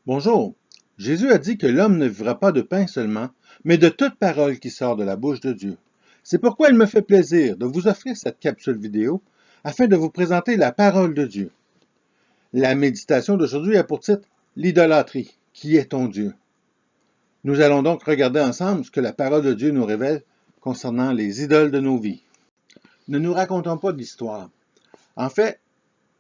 Bonjour. Jésus a dit que l'homme ne vivra pas de pain seulement, mais de toute parole qui sort de la bouche de Dieu. C'est pourquoi il me fait plaisir de vous offrir cette capsule vidéo afin de vous présenter la parole de Dieu. La méditation d'aujourd'hui a pour titre l'idolâtrie. Qui est ton Dieu? Nous allons donc regarder ensemble ce que la parole de Dieu nous révèle concernant les idoles de nos vies. Ne nous racontons pas d'histoire. En fait,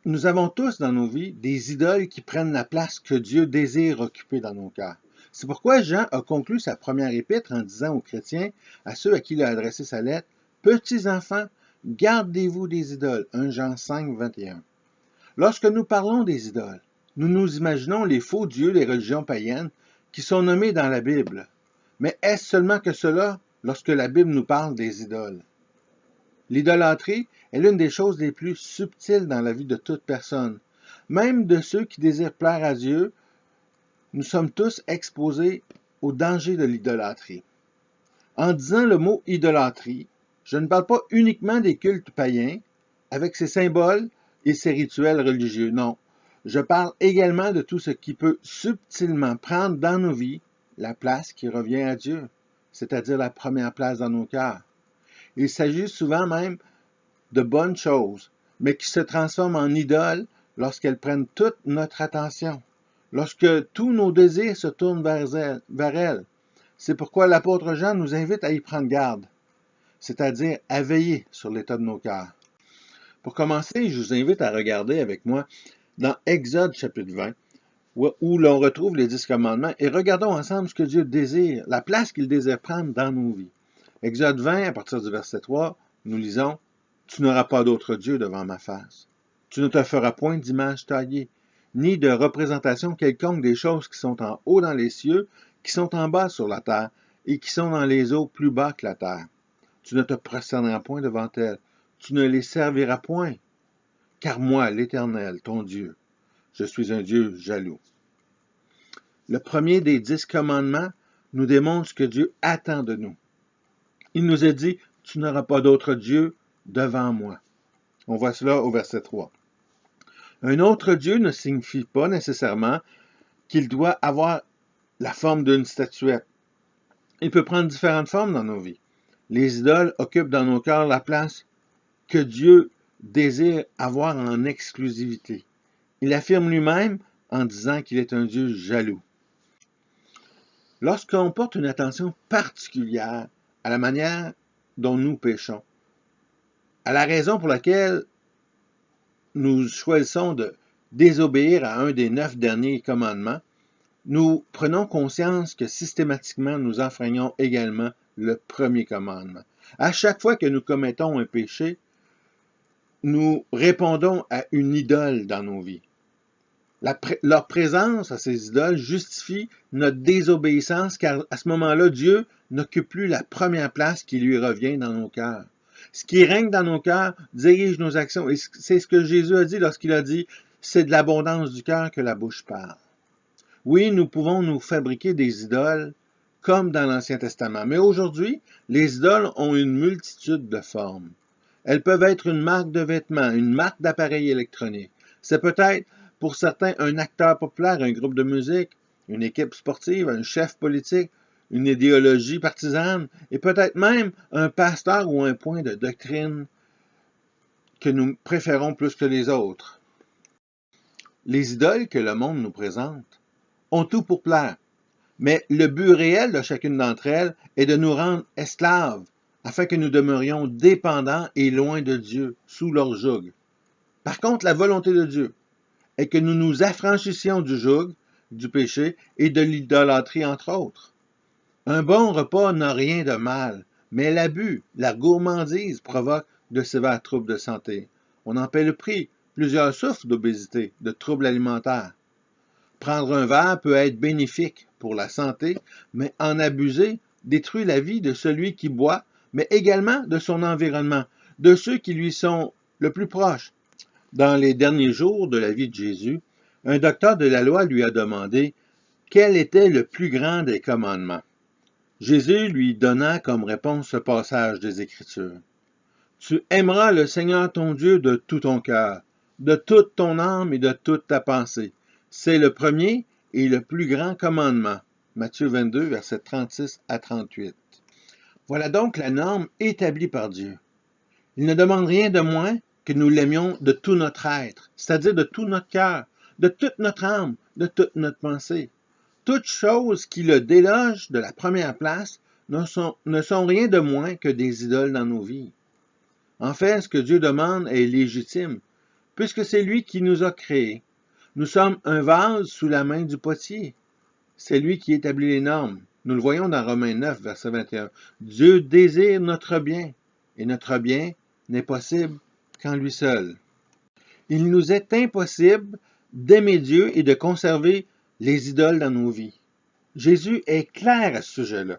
nous avons tous dans nos vies des idoles qui prennent la place que Dieu désire occuper dans nos cœurs. C'est pourquoi Jean a conclu sa première épître en disant aux chrétiens, à ceux à qui il a adressé sa lettre, « Petits enfants, gardez-vous des idoles. » 1 Jean 5, 21. Lorsque nous parlons des idoles, nous nous imaginons les faux dieux des religions païennes qui sont nommés dans la Bible. Mais est-ce seulement que cela lorsque la Bible nous parle des idoles? L'idolâtrie est l'une des choses les plus subtiles dans la vie de toute personne. Même de ceux qui désirent plaire à Dieu, nous sommes tous exposés au danger de l'idolâtrie. En disant le mot idolâtrie, je ne parle pas uniquement des cultes païens, avec ses symboles et ses rituels religieux, non. Je parle également de tout ce qui peut subtilement prendre dans nos vies la place qui revient à Dieu, c'est-à-dire la première place dans nos cœurs. Il s'agit souvent même de bonnes choses, mais qui se transforment en idoles lorsqu'elles prennent toute notre attention, lorsque tous nos désirs se tournent vers elles. C'est pourquoi l'apôtre Jean nous invite à y prendre garde, c'est-à-dire à veiller sur l'état de nos cœurs. Pour commencer, je vous invite à regarder avec moi dans Exode chapitre 20, où l'on retrouve les 10 commandements, et regardons ensemble ce que Dieu désire, la place qu'il désire prendre dans nos vies. Exode 20, à partir du verset 3, nous lisons « Tu n'auras pas d'autre Dieu devant ma face. Tu ne te feras point d'image taillée, ni de représentation quelconque des choses qui sont en haut dans les cieux, qui sont en bas sur la terre, et qui sont dans les eaux plus bas que la terre. Tu ne te prosterneras point devant elles, tu ne les serviras point, car moi, l'Éternel, ton Dieu, je suis un Dieu jaloux. » Le premier des 10 commandements nous démontre ce que Dieu attend de nous. Il nous a dit, « Tu n'auras pas d'autre Dieu devant moi. » On voit cela au verset 3. Un autre Dieu ne signifie pas nécessairement qu'il doit avoir la forme d'une statuette. Il peut prendre différentes formes dans nos vies. Les idoles occupent dans nos cœurs la place que Dieu désire avoir en exclusivité. Il affirme lui-même en disant qu'il est un Dieu jaloux. Lorsqu'on porte une attention particulière à la manière dont nous péchons, à la raison pour laquelle nous choisissons de désobéir à un des 9 derniers commandements, nous prenons conscience que systématiquement nous enfreignons également le premier commandement. À chaque fois que nous commettons un péché, nous répondons à une idole dans nos vies. Leur présence à ces idoles justifie notre désobéissance car à ce moment-là, Dieu n'occupe plus la première place qui lui revient dans nos cœurs. Ce qui règne dans nos cœurs dirige nos actions. Et c'est ce que Jésus a dit lorsqu'il a dit « C'est de l'abondance du cœur que la bouche parle ». Oui, nous pouvons nous fabriquer des idoles comme dans l'Ancien Testament. Mais aujourd'hui, les idoles ont une multitude de formes. Elles peuvent être une marque de vêtements, une marque d'appareil électronique. C'est peut-être pour certains un acteur populaire, un groupe de musique, une équipe sportive, un chef politique, une idéologie partisane et peut-être même un pasteur ou un point de doctrine que nous préférons plus que les autres. Les idoles que le monde nous présente ont tout pour plaire, mais le but réel de chacune d'entre elles est de nous rendre esclaves afin que nous demeurions dépendants et loin de Dieu, sous leur joug. Par contre, la volonté de Dieu est que nous nous affranchissions du joug, du péché et de l'idolâtrie, entre autres. Un bon repas n'a rien de mal, mais l'abus, la gourmandise provoque de sévères troubles de santé. On en paie le prix. Plusieurs souffrent d'obésité, de troubles alimentaires. Prendre un verre peut être bénéfique pour la santé, mais en abuser détruit la vie de celui qui boit, mais également de son environnement, de ceux qui lui sont le plus proches. Dans les derniers jours de la vie de Jésus, un docteur de la loi lui a demandé quel était le plus grand des commandements. Jésus lui donna comme réponse ce passage des Écritures. « Tu aimeras le Seigneur ton Dieu de tout ton cœur, de toute ton âme et de toute ta pensée. » C'est le premier est le plus grand commandement. Matthieu 22, versets 36 à 38. Voilà donc la norme établie par Dieu. Il ne demande rien de moins que nous l'aimions de tout notre être, c'est-à-dire de tout notre cœur, de toute notre âme, de toute notre pensée. Toutes choses qui le délogent de la première place ne sont rien de moins que des idoles dans nos vies. En fait, ce que Dieu demande est légitime, puisque c'est lui qui nous a créés. Nous sommes un vase sous la main du potier. C'est lui qui établit les normes. Nous le voyons dans Romains 9, verset 21. Dieu désire notre bien, et notre bien n'est possible qu'en lui seul. Il nous est impossible d'aimer Dieu et de conserver les idoles dans nos vies. Jésus est clair à ce sujet-là.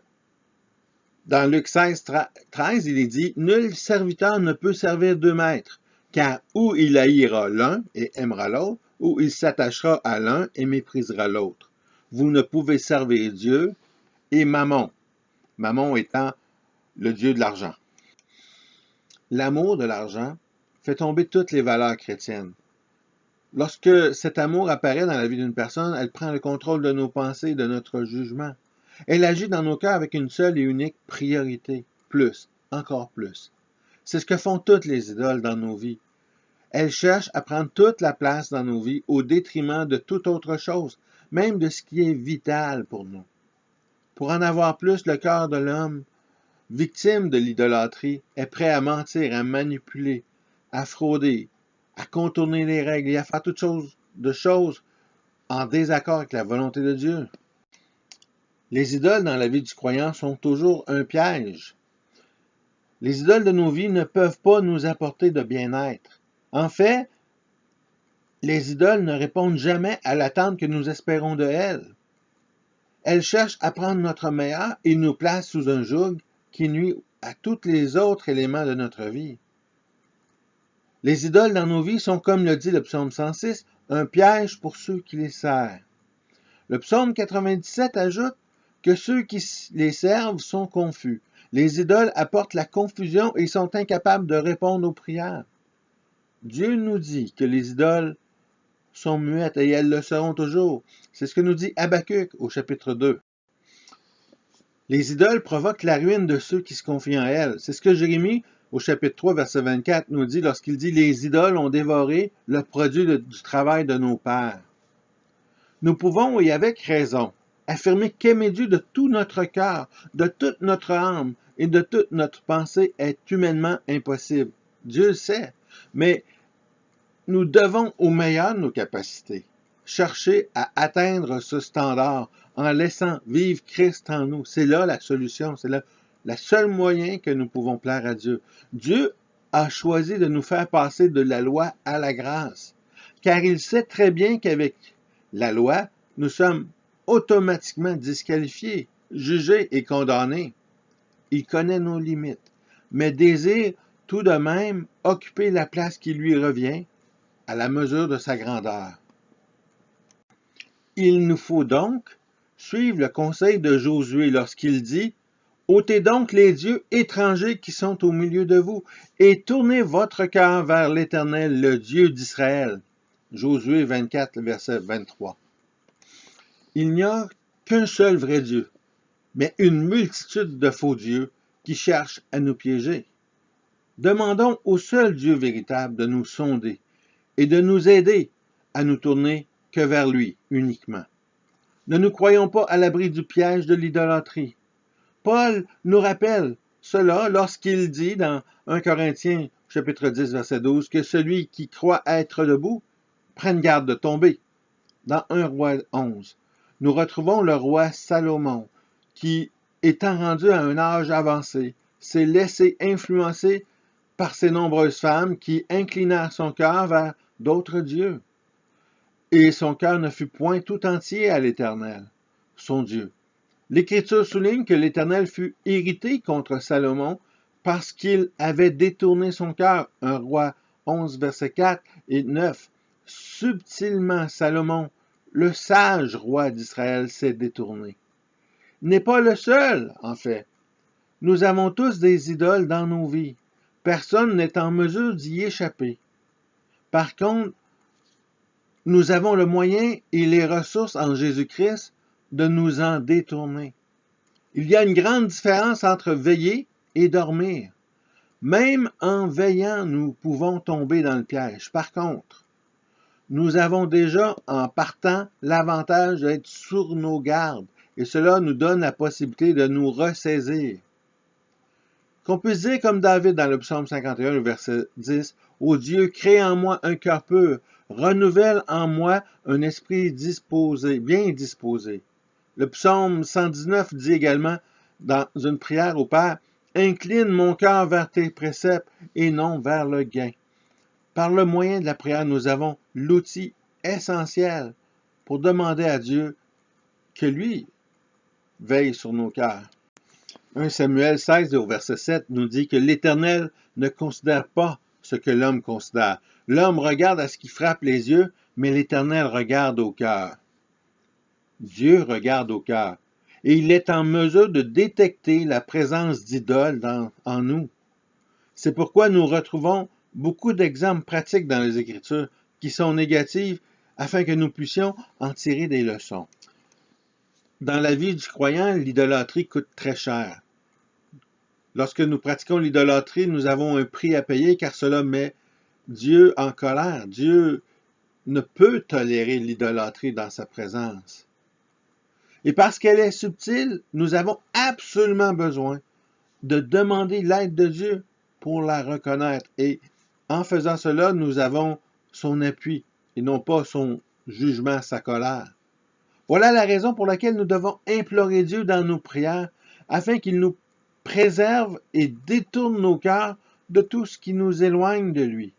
Dans Luc 16, 13, il est dit « Nul serviteur ne peut servir deux maîtres, car ou il haïra l'un et aimera l'autre, ou il s'attachera à l'un et méprisera l'autre. Vous ne pouvez servir Dieu et Mammon. » Mammon étant le dieu de l'argent. L'amour de l'argent fait tomber toutes les valeurs chrétiennes. Lorsque cet amour apparaît dans la vie d'une personne, elle prend le contrôle de nos pensées et de notre jugement. Elle agit dans nos cœurs avec une seule et unique priorité. Plus, encore plus. C'est ce que font toutes les idoles dans nos vies. Elles cherchent à prendre toute la place dans nos vies au détriment de toute autre chose, même de ce qui est vital pour nous. Pour en avoir plus, le cœur de l'homme, victime de l'idolâtrie, est prêt à mentir, à manipuler, à frauder, à contourner les règles et à faire toutes sortes de choses en désaccord avec la volonté de Dieu. Les idoles dans la vie du croyant sont toujours un piège. Les idoles de nos vies ne peuvent pas nous apporter de bien-être. En fait, les idoles ne répondent jamais à l'attente que nous espérons de elles. Elles cherchent à prendre notre meilleur et nous placent sous un joug qui nuit à tous les autres éléments de notre vie. Les idoles dans nos vies sont, comme le dit le psaume 106, un piège pour ceux qui les servent. Le psaume 97 ajoute que ceux qui les servent sont confus. Les idoles apportent la confusion et sont incapables de répondre aux prières. Dieu nous dit que les idoles sont muettes et elles le seront toujours. C'est ce que nous dit Habakkuk au chapitre 2. Les idoles provoquent la ruine de ceux qui se confient en elles. C'est ce que Jérémie, au chapitre 3, verset 24, nous dit lorsqu'il dit « Les idoles ont dévoré le produit du travail de nos pères ». Nous pouvons, et avec raison, affirmer qu'aimer Dieu de tout notre cœur, de toute notre âme et de toute notre pensée est humainement impossible. Dieu le sait, mais nous devons, au meilleur de nos capacités, chercher à atteindre ce standard en laissant vivre Christ en nous. C'est là la solution, c'est là le seul moyen que nous pouvons plaire à Dieu. Dieu a choisi de nous faire passer de la loi à la grâce, car il sait très bien qu'avec la loi, nous sommes automatiquement disqualifiés, jugés et condamnés. Il connaît nos limites, mais désire tout de même occuper la place qui lui revient à la mesure de sa grandeur. Il nous faut donc suivre le conseil de Josué lorsqu'il dit « Ôtez donc les dieux étrangers qui sont au milieu de vous, et tournez votre cœur vers l'Éternel, le Dieu d'Israël. » Josué 24, verset 23. Il n'y a qu'un seul vrai Dieu, mais une multitude de faux dieux qui cherchent à nous piéger. Demandons au seul Dieu véritable de nous sonder et de nous aider à nous tourner que vers lui uniquement. Ne nous croyons pas à l'abri du piège de l'idolâtrie. Paul nous rappelle cela lorsqu'il dit dans 1 Corinthiens chapitre 10 verset 12 que celui qui croit être debout prenne garde de tomber. Dans 1 Roi 11, nous retrouvons le roi Salomon qui, étant rendu à un âge avancé, s'est laissé influencer par ces nombreuses femmes qui inclinèrent son cœur vers d'autres dieux. Et son cœur ne fut point tout entier à l'Éternel, son Dieu. L'Écriture souligne que l'Éternel fut irrité contre Salomon parce qu'il avait détourné son cœur. 1 Roi 11, versets 4 et 9. Subtilement, Salomon, le sage roi d'Israël, s'est détourné. N'est pas le seul, en fait. Nous avons tous des idoles dans nos vies. Personne n'est en mesure d'y échapper. Par contre, nous avons le moyen et les ressources en Jésus-Christ de nous en détourner. Il y a une grande différence entre veiller et dormir. Même en veillant, nous pouvons tomber dans le piège. Par contre, nous avons déjà, en partant, l'avantage d'être sur nos gardes, et cela nous donne la possibilité de nous ressaisir. Qu'on puisse dire comme David dans le psaume 51, le verset 10, « Ô Dieu, crée en moi un cœur pur, renouvelle en moi un esprit disposé, bien disposé. » Le psaume 119 dit également, dans une prière au Père, « Incline mon cœur vers tes préceptes et non vers le gain. » Par le moyen de la prière, nous avons l'outil essentiel pour demander à Dieu que lui veille sur nos cœurs. 1 Samuel 16, au verset 7, nous dit que l'Éternel ne considère pas ce que l'homme considère. L'homme regarde à ce qui frappe les yeux, mais l'Éternel regarde au cœur. Dieu regarde au cœur. Et il est en mesure de détecter la présence d'idoles en nous. C'est pourquoi nous retrouvons beaucoup d'exemples pratiques dans les Écritures qui sont négatives afin que nous puissions en tirer des leçons. Dans la vie du croyant, l'idolâtrie coûte très cher. Lorsque nous pratiquons l'idolâtrie, nous avons un prix à payer car cela met Dieu en colère. Dieu ne peut tolérer l'idolâtrie dans sa présence. Et parce qu'elle est subtile, nous avons absolument besoin de demander l'aide de Dieu pour la reconnaître. Et en faisant cela, nous avons son appui et non pas son jugement, sa colère. Voilà la raison pour laquelle nous devons implorer Dieu dans nos prières afin qu'il nous préserve et détourne nos cœurs de tout ce qui nous éloigne de lui.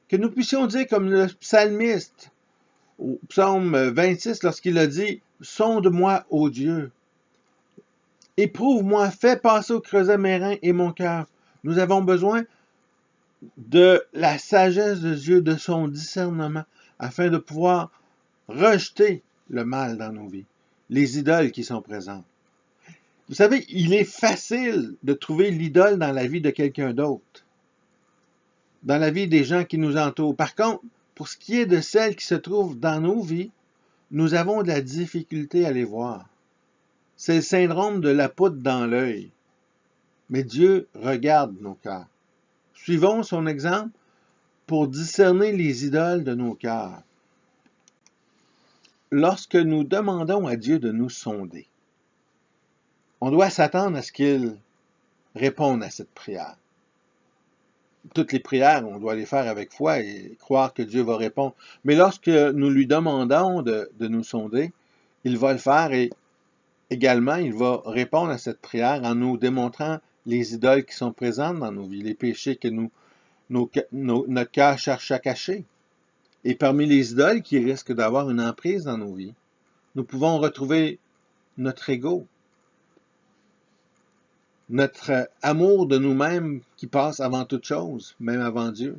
Que nous puissions dire comme le psalmiste au psaume 26 lorsqu'il a dit « Sonde-moi, ô Dieu, éprouve-moi, fais passer au creuset mes reins et mon cœur. » Nous avons besoin de la sagesse de Dieu, de son discernement, afin de pouvoir rejeter le mal dans nos vies, les idoles qui sont présentes. Vous savez, il est facile de trouver l'idole dans la vie de quelqu'un d'autre, dans la vie des gens qui nous entourent. Par contre, pour ce qui est de celles qui se trouvent dans nos vies, nous avons de la difficulté à les voir. C'est le syndrome de la poudre dans l'œil. Mais Dieu regarde nos cœurs. Suivons son exemple pour discerner les idoles de nos cœurs. Lorsque nous demandons à Dieu de nous sonder, on doit s'attendre à ce qu'il réponde à cette prière. Toutes les prières, on doit les faire avec foi et croire que Dieu va répondre. Mais lorsque nous lui demandons de nous sonder, il va le faire et également, il va répondre à cette prière en nous démontrant les idoles qui sont présentes dans nos vies, les péchés que notre cœur cherche à cacher. Et parmi les idoles qui risquent d'avoir une emprise dans nos vies, nous pouvons retrouver notre ego, notre amour de nous-mêmes qui passe avant toute chose, même avant Dieu.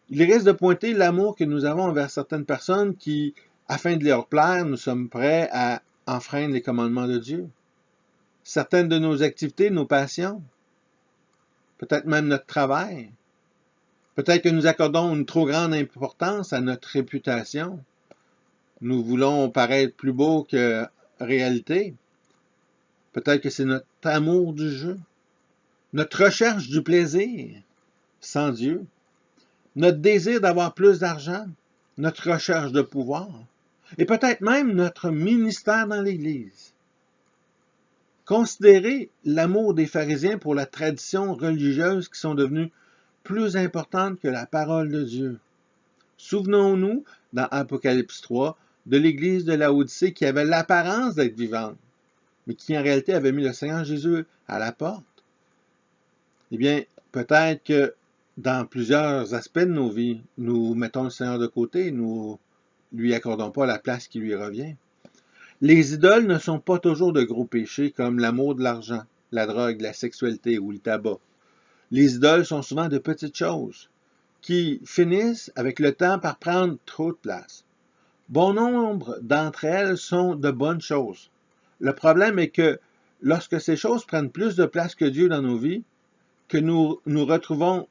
Il risque de pointer l'amour que nous avons envers certaines personnes qui, afin de leur plaire, nous sommes prêts à enfreindre les commandements de Dieu. Certaines de nos activités, nos passions, peut-être même notre travail. Peut-être que nous accordons une trop grande importance à notre réputation. Nous voulons paraître plus beau que réalité. Peut-être que c'est notre amour du jeu, notre recherche du plaisir sans Dieu, notre désir d'avoir plus d'argent, notre recherche de pouvoir, et peut-être même notre ministère dans l'Église. Considérez l'amour des pharisiens pour la tradition religieuse qui sont devenues plus importantes que la parole de Dieu. Souvenons-nous, dans Apocalypse 3, de l'Église de Laodicée qui avait l'apparence d'être vivante, mais qui en réalité avait mis le Seigneur Jésus à la porte. Eh bien, peut-être que dans plusieurs aspects de nos vies, nous mettons le Seigneur de côté, nous lui accordons pas la place qui lui revient. Les idoles ne sont pas toujours de gros péchés comme l'amour de l'argent, la drogue, la sexualité ou le tabac. Les idoles sont souvent de petites choses qui finissent avec le temps par prendre trop de place. Bon nombre d'entre elles sont de bonnes choses. Le problème est que lorsque ces choses prennent plus de place que Dieu dans nos vies, que nous retrouvons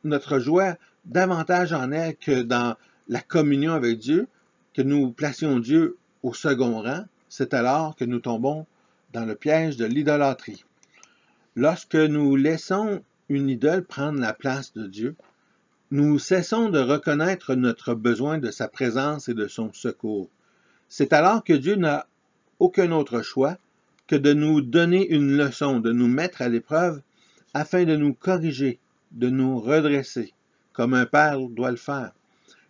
notre joie davantage en elle que dans la communion avec Dieu, que nous placions Dieu au second rang, c'est alors que nous tombons dans le piège de l'idolâtrie. Lorsque nous laissons une idole prendre la place de Dieu, nous cessons de reconnaître notre besoin de sa présence et de son secours. C'est alors que Dieu n'a aucun autre choix que de nous donner une leçon, de nous mettre à l'épreuve afin de nous corriger, de nous redresser, comme un père doit le faire.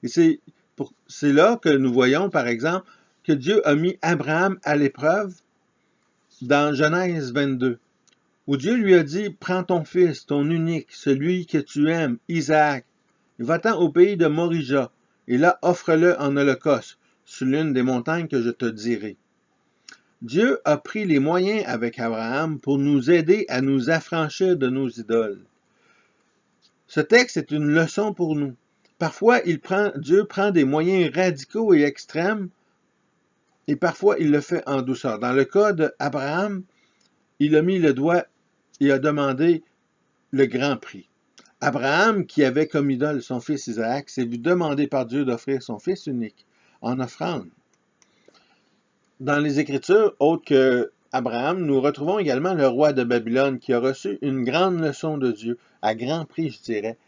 Et c'est là que nous voyons, par exemple, que Dieu a mis Abraham à l'épreuve dans Genèse 22, où Dieu lui a dit, « Prends ton fils, ton unique, celui que tu aimes, Isaac, va-t'en au pays de Morija, et là offre-le en holocauste, sur l'une des montagnes que je te dirai. » Dieu a pris les moyens avec Abraham pour nous aider à nous affranchir de nos idoles. Ce texte est une leçon pour nous. Parfois, Dieu prend des moyens radicaux et extrêmes, et parfois il le fait en douceur. Dans le cas d'Abraham, il a mis le doigt et a demandé le grand prix. Abraham, qui avait comme idole son fils Isaac, s'est vu demander par Dieu d'offrir son fils unique en offrande. Dans les Écritures, autres que Abraham, nous retrouvons également le roi de Babylone qui a reçu une grande leçon de Dieu, à grand prix, je dirais.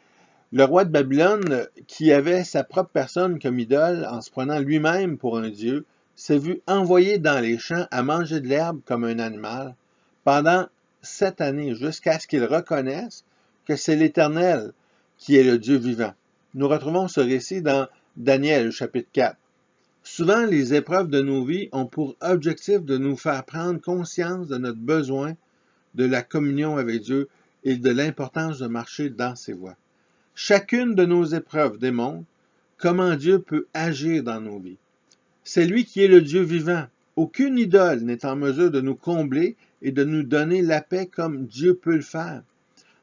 Le roi de Babylone, qui avait sa propre personne comme idole en se prenant lui-même pour un dieu, s'est vu envoyé dans les champs à manger de l'herbe comme un animal pendant 7 années, jusqu'à ce qu'il reconnaisse que c'est l'Éternel qui est le Dieu vivant. Nous retrouvons ce récit dans Daniel, chapitre 4. Souvent, les épreuves de nos vies ont pour objectif de nous faire prendre conscience de notre besoin de la communion avec Dieu et de l'importance de marcher dans ses voies. Chacune de nos épreuves démontre comment Dieu peut agir dans nos vies. C'est lui qui est le Dieu vivant. Aucune idole n'est en mesure de nous combler et de nous donner la paix comme Dieu peut le faire.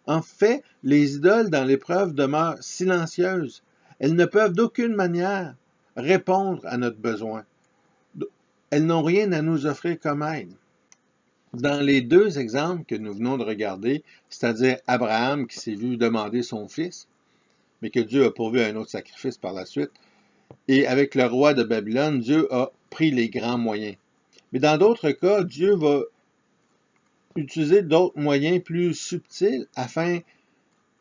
En fait, les idoles dans l'épreuve demeurent silencieuses. Elles ne peuvent d'aucune manière répondre à notre besoin. Elles n'ont rien à nous offrir comme aide. Dans les deux exemples que nous venons de regarder, c'est-à-dire Abraham qui s'est vu demander son fils, mais que Dieu a pourvu à un autre sacrifice par la suite, et avec le roi de Babylone, Dieu a pris les grands moyens. Mais dans d'autres cas, Dieu va utiliser d'autres moyens plus subtils afin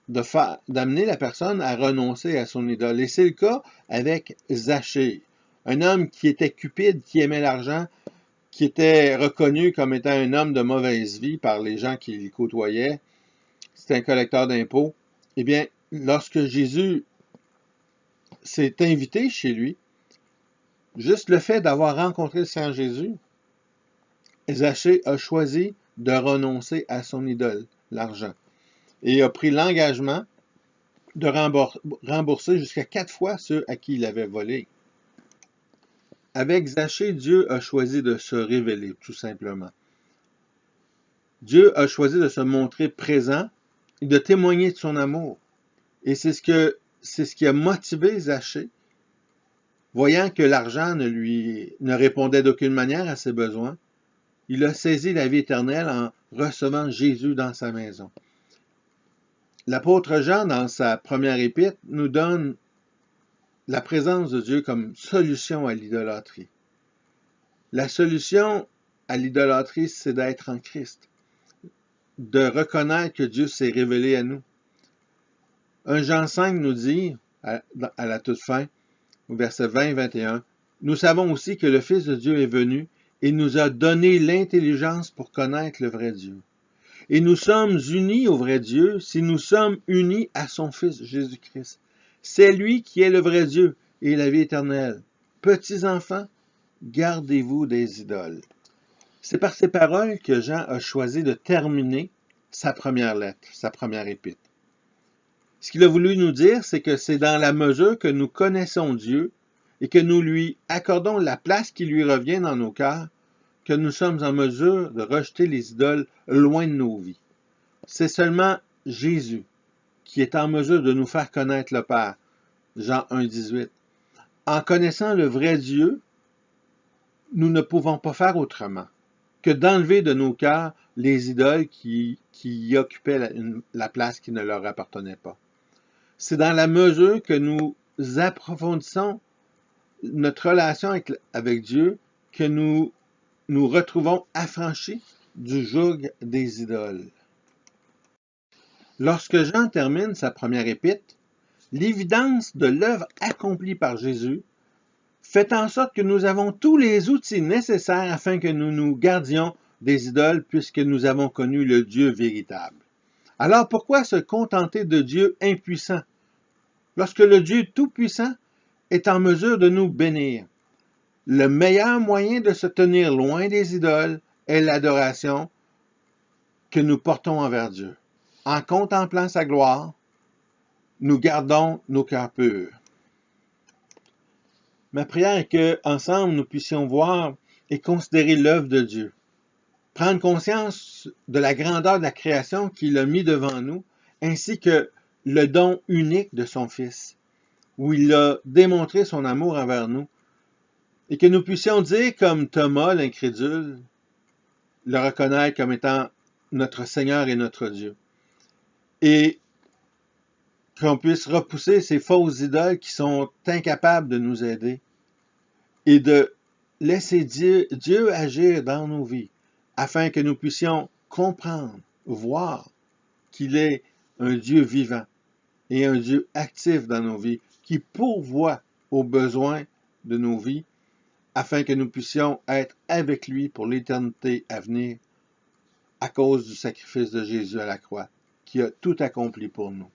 d'amener la personne à renoncer à son idole. Et c'est le cas avec Zachée, un homme qui était cupide, qui aimait l'argent, qui était reconnu comme étant un homme de mauvaise vie par les gens qui le côtoyaient. C'était un collecteur d'impôts. Eh bien, lorsque Jésus s'est invité chez lui, juste le fait d'avoir rencontré le Seigneur Jésus, Zachée a choisi de renoncer à son idole, l'argent, et a pris l'engagement de rembourser jusqu'à 4 fois ceux à qui il avait volé. Avec Zachée, Dieu a choisi de se révéler, tout simplement. Dieu a choisi de se montrer présent et de témoigner de son amour. Et c'est ce qui a motivé Zachée, voyant que l'argent ne répondait d'aucune manière à ses besoins. Il a saisi la vie éternelle en recevant Jésus dans sa maison. L'apôtre Jean, dans sa première épître, nous donne la présence de Dieu comme solution à l'idolâtrie. La solution à l'idolâtrie, c'est d'être en Christ, de reconnaître que Dieu s'est révélé à nous. 1 Jean 5 nous dit, à la toute fin, au verset 20-21, « Nous savons aussi que le Fils de Dieu est venu et nous a donné l'intelligence pour connaître le vrai Dieu. Et nous sommes unis au vrai Dieu si nous sommes unis à son Fils Jésus-Christ. C'est lui qui est le vrai Dieu et la vie éternelle. Petits enfants, gardez-vous des idoles. » C'est par ces paroles que Jean a choisi de terminer sa première lettre, sa première épître. Ce qu'il a voulu nous dire, c'est que c'est dans la mesure que nous connaissons Dieu et que nous lui accordons la place qui lui revient dans nos cœurs, que nous sommes en mesure de rejeter les idoles loin de nos vies. C'est seulement Jésus qui est en mesure de nous faire connaître le Père. Jean 1,18. En connaissant le vrai Dieu, nous ne pouvons pas faire autrement que d'enlever de nos cœurs les idoles qui y occupaient la place qui ne leur appartenait pas. C'est dans la mesure que nous approfondissons notre relation avec Dieu que nous nous retrouvons affranchis du joug des idoles. Lorsque Jean termine sa première épître, l'évidence de l'œuvre accomplie par Jésus fait en sorte que nous avons tous les outils nécessaires afin que nous nous gardions des idoles puisque nous avons connu le Dieu véritable. Alors pourquoi se contenter de Dieu impuissant lorsque le Dieu tout-puissant est en mesure de nous bénir? Le meilleur moyen de se tenir loin des idoles est l'adoration que nous portons envers Dieu. En contemplant sa gloire, nous gardons nos cœurs purs. Ma prière est que, ensemble, nous puissions voir et considérer l'œuvre de Dieu. Prendre conscience de la grandeur de la création qu'il a mis devant nous, ainsi que le don unique de son Fils, où il a démontré son amour envers nous, et que nous puissions dire, comme Thomas l'incrédule, le reconnaître comme étant notre Seigneur et notre Dieu. Et qu'on puisse repousser ces fausses idoles qui sont incapables de nous aider et de laisser Dieu agir dans nos vies afin que nous puissions comprendre, voir qu'il est un Dieu vivant et un Dieu actif dans nos vies qui pourvoit aux besoins de nos vies afin que nous puissions être avec lui pour l'éternité à venir à cause du sacrifice de Jésus à la croix qui a tout accompli pour nous.